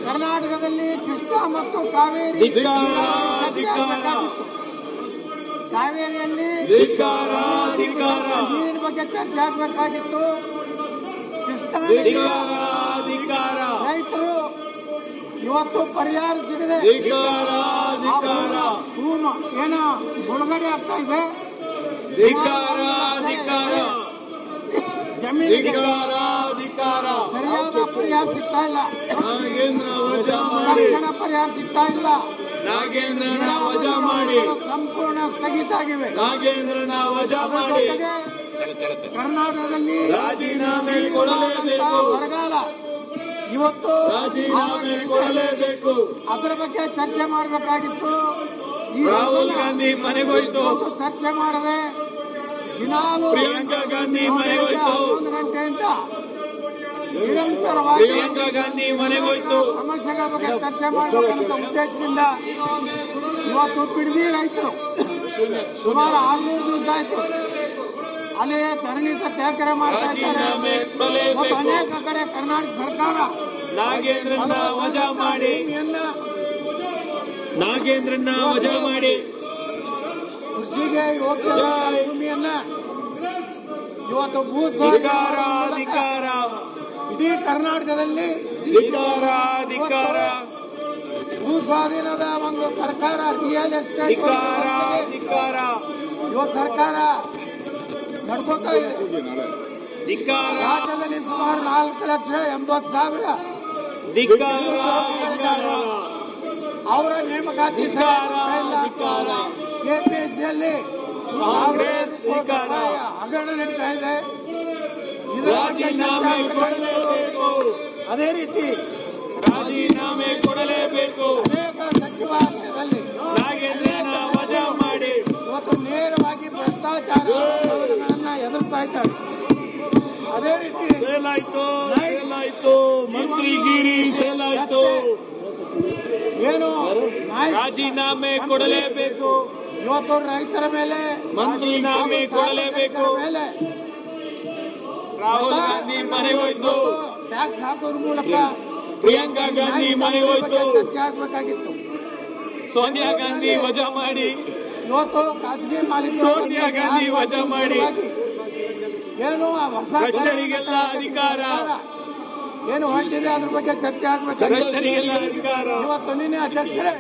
ಕರ್ನಾಟಕದಲ್ಲಿ ಕೃಷ್ಣ ಮತ್ತು ಕಾವೇರಿ ಕಾವೇರಿಯಲ್ಲಿ ನೀರಿನ ಬಗ್ಗೆ ಚರ್ಚೆ ಆಗಬೇಕಾಗಿತ್ತು. ಕೃಷ್ಣ ರೈತರು ಇವತ್ತು ಪರಿಹಾರ ಸಿಗದೆ ಏನ ಮುಳುಗಡೆ ಆಗ್ತಾ ಇದೆ. ಜಮೀನಿಗೆ ಸರಿಯಾದ ಪರಿಹಾರ ಸಿಗ್ತಾ ಇಲ್ಲ, ತಕ್ಷಣ ಪರಿಹಾರ ಸಿಗ್ತಾ ಇಲ್ಲ. ಸಂಪೂರ್ಣ ಸ್ಥಗಿತ ಆಗಿವೆ. ಕರ್ನಾಟಕದಲ್ಲಿ ರಾಜೀನಾಮೆ ಕೊಡಲೇಬೇಕು, ಬರಗಾಲ ಇವತ್ತು ರಾಜೀನಾಮೆ ಕೊಡಲೇಬೇಕು. ಅದರ ಬಗ್ಗೆ ಚರ್ಚೆ ಮಾಡಬೇಕಾಗಿತ್ತು. ರಾಹುಲ್ ಗಾಂಧಿ ಮನೆಗೋಯ್ತು, ಚರ್ಚೆ ಮಾಡದೆ ದಿನಾಲು ಪ್ರಿಯಾಂಕಾ ಗಾಂಧಿ ಮನೆಗೋಯ್ತು, 11 ಗಂಟೆಯಿಂದ ನಿರಂತರವಾಗಿ ಪ್ರಿಯಾಂಕಾ ಗಾಂಧಿ ಮನೆಗೋಯ್ತು. ಸಮಸ್ಯೆಗಳ ಬಗ್ಗೆ ಚರ್ಚೆ ಮಾಡಬೇಕಂತ ಉದ್ದೇಶದಿಂದ ಇವತ್ತು ಬಿಡದಿ ರೈತರು ಸುಮಾರು 600 ದಿವಸ ಆಯ್ತು ಅಲ್ಲಿ ಧರಣಿ ಸತ್ಯಾಗ್ರಹ ಮಾಡ್ತಾ ಇದ್ದಾರೆ. ಮತ್ತು ಅನೇಕ ಕಡೆ ಕರ್ನಾಟಕ ಸರ್ಕಾರ ನಾಗೇಂದ್ರನ್ನ ವಜಾ ಮಾಡಿ ಕೃಷಿಗೆ ಯೋಗ್ಯ ಭೂಮಿಯನ್ನ ಇವತ್ತು ಅಧಿಕಾರ ಇಡೀ ಕರ್ನಾಟಕದಲ್ಲಿ ಭೂ ಸ್ವಾಧೀನದ ಒಂದು ಸರ್ಕಾರ, ರಿಯಲ್ ಎಸ್ಟೇಟ್ ಇವತ್ತು ಸರ್ಕಾರ ನಡ್ಕೋತಾ ಇದೆ. ರಾಜ್ಯದಲ್ಲಿ ಸುಮಾರು 4,80,000 ಅವರ ನೇಮಕಾತಿ ಇಲ್ಲ. ಕೆಪಿಎಸ್ಸಿಯಲ್ಲಿ ಹಗರಣ ನಡೀತಾ ಇದೆ. ಅದೇ ರೀತಿ ರಾಜೀನಾಮೆ ಕೊಡಲೇಬೇಕು. ಅನೇಕ ಸಚಿವಾಲಯದಲ್ಲಿ ವಜಾ ಮಾಡಿ ಇವತ್ತು ನೇರವಾಗಿ ಭ್ರಷ್ಟಾಚಾರಗಳನ್ನ ಎದುರಿಸ್ತಾ ಇದ್ದಾರೆ. ಅದೇ ರೀತಿ ಸೇಲಾಯ್ತು ಮಂತ್ರಿಗಿರಿ ಸೇಲಾಯ್ತು. ಏನು ರಾಜೀನಾಮೆ ಕೊಡಲೇಬೇಕು, ಇವತ್ತು ರೈತರ ಮೇಲೆ ಮಂತ್ರಿನಾಮೆ ಕೊಡಲೇಬೇಕು. ಮೇಲೆ ರಾಹುಲ್ ಗಾಂಧಿ ಮನೆಗೋಯ್ತು, ಟ್ಯಾಕ್ಸ್ ಹಾಕೋದ್ರ ಮೂಲಕ ಪ್ರಿಯಾಂಕಾ ಗಾಂಧಿ ಮನೆಗೋಯ್ತು, ಚರ್ಚೆ ಆಗಬೇಕಾಗಿತ್ತು. ಸೋನಿಯಾ ಗಾಂಧಿ ವಜಾ ಮಾಡಿ, ಇವತ್ತು ಖಾಸಗಿ ಮಾಲೀಕರು ಸೋನಿಯಾ ಗಾಂಧಿ ವಜಾ ಮಾಡಿ, ಏನು ಹೊಸ ಭ್ರಷ್ಟರಿಗೆಲ್ಲ ಅಧಿಕಾರ, ಏನು ಹೊಂದಿದೆ ಅದ್ರ ಬಗ್ಗೆ ಚರ್ಚೆ ಭ್ರಷ್ಟರಿಗೆಲ್ಲ ಆಗಬೇಕು. ಅಧಿಕಾರ, ಇವತ್ತು ನಿನ್ನೆ ಅಧ್ಯಕ್ಷರೇ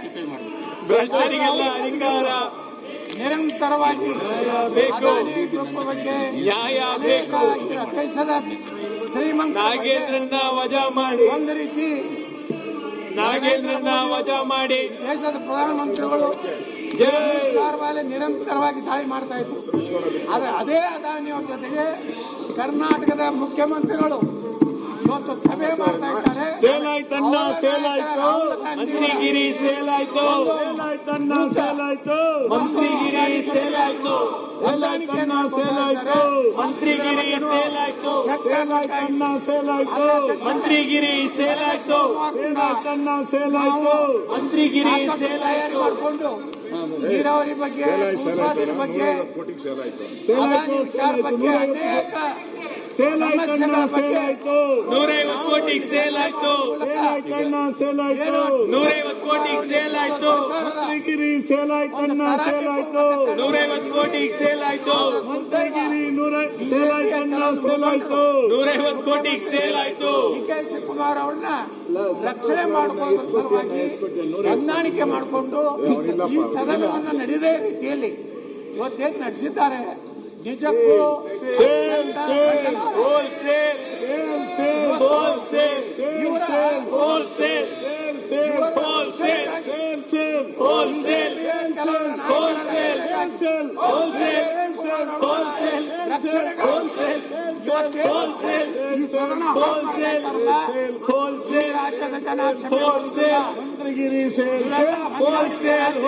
ಭ್ರಷ್ಟರಿಗೆಲ್ಲ ಅಧಿಕಾರ ನಿರಂತರವಾಗಿ ಬೇಕು, ಗ್ರೂಪ್ ಬಗ್ಗೆ ನ್ಯಾಯ ಬೇಕು. ದೇಶದ ಶ್ರೀಮಂತ ನಾಗೇಂದ್ರನ್ನ ವಜಾ ಮಾಡಿ, ಒಂದು ರೀತಿ ನಾಗೇಂದ್ರನ್ನ ವಜಾ ಮಾಡಿ ದೇಶದ ಪ್ರಧಾನಮಂತ್ರಿಗಳು ಮೇಲೆ ನಿರಂತರವಾಗಿ ದಾಳಿ ಮಾಡ್ತಾ ಇದ್ರು. ಆದ್ರೆ ಅದೇ ಅದಾನಿಯವರ ಜೊತೆಗೆ ಕರ್ನಾಟಕದ ಮುಖ್ಯಮಂತ್ರಿಗಳು ಇವತ್ತು ಸಭೆ ಮಾಡ್ತಾ ಇದ್ದಾರೆ. ಸೇಲಾಯ್ತನ್ನ ಸೇಲಾಯ್ತು, ಮಂತ್ರಿಗಿರಿ ಸೇಲಾಯ್ತು, ಮಂತ್ರಿಗಿರಿ ಸೇಲಾಯ್ತು, ಹೊಂದಾಣಿಕೆಯನ್ನ ಸೇಲಾಯ್ತು, ಮಂತ್ರಿಗಿರಿ ಸೇಲಾಯ್ತು, ಮಂತ್ರಿಗಿರಿ ಸೇಲಾಯ್ತು, ಮಂತ್ರಿಗಿರಿ ತಯಾರಿ ಮಾಡಿಕೊಂಡು ನೀರಾವರಿ ಬಗ್ಗೆ, ಭೂಸ್ವಾಧೀನ ಬಗ್ಗೆ, ಅದಾನಿ ವಿಚಾರ ಬಗ್ಗೆ ಅನೇಕ ಸಮಸ್ಯೆಗಳ ಬಗ್ಗೆ 150 ಕೋಟಿಗೆ ಸೇಲಾಯ್ತು, 150 ಕೋಟಿಗೆ ಸೇಲಾಯ್ತು, 150 ಕೋಟಿಗೆ ಸೇಲಾಯ್ತು, 150 ಕೋಟಿಗೆ ಸೇಲಾಯ್ತು. ಡಿ.ಕೆ. ಶಿವಕುಮಾರ್ ಅವ್ರನ್ನ ರಕ್ಷಣೆ ಮಾಡಿಕೊಳ್ಳುವ ಸಲುವಾಗಿ ಹೊಂದಾಣಿಕೆ ಮಾಡಿಕೊಂಡು ಈ ಸದನವನ್ನು ನಡೆದೇ ರೀತಿಯಲ್ಲಿ ಇವತ್ತೇನು ನಡೆಸಿದ್ದಾರೆ. ನಿಜಕ್ಕೂ ರಾಜ್ಯದ ಜನ ಮಂತ್ರಿಗಿರಿ ಹೋಲ್ಸೇಲ್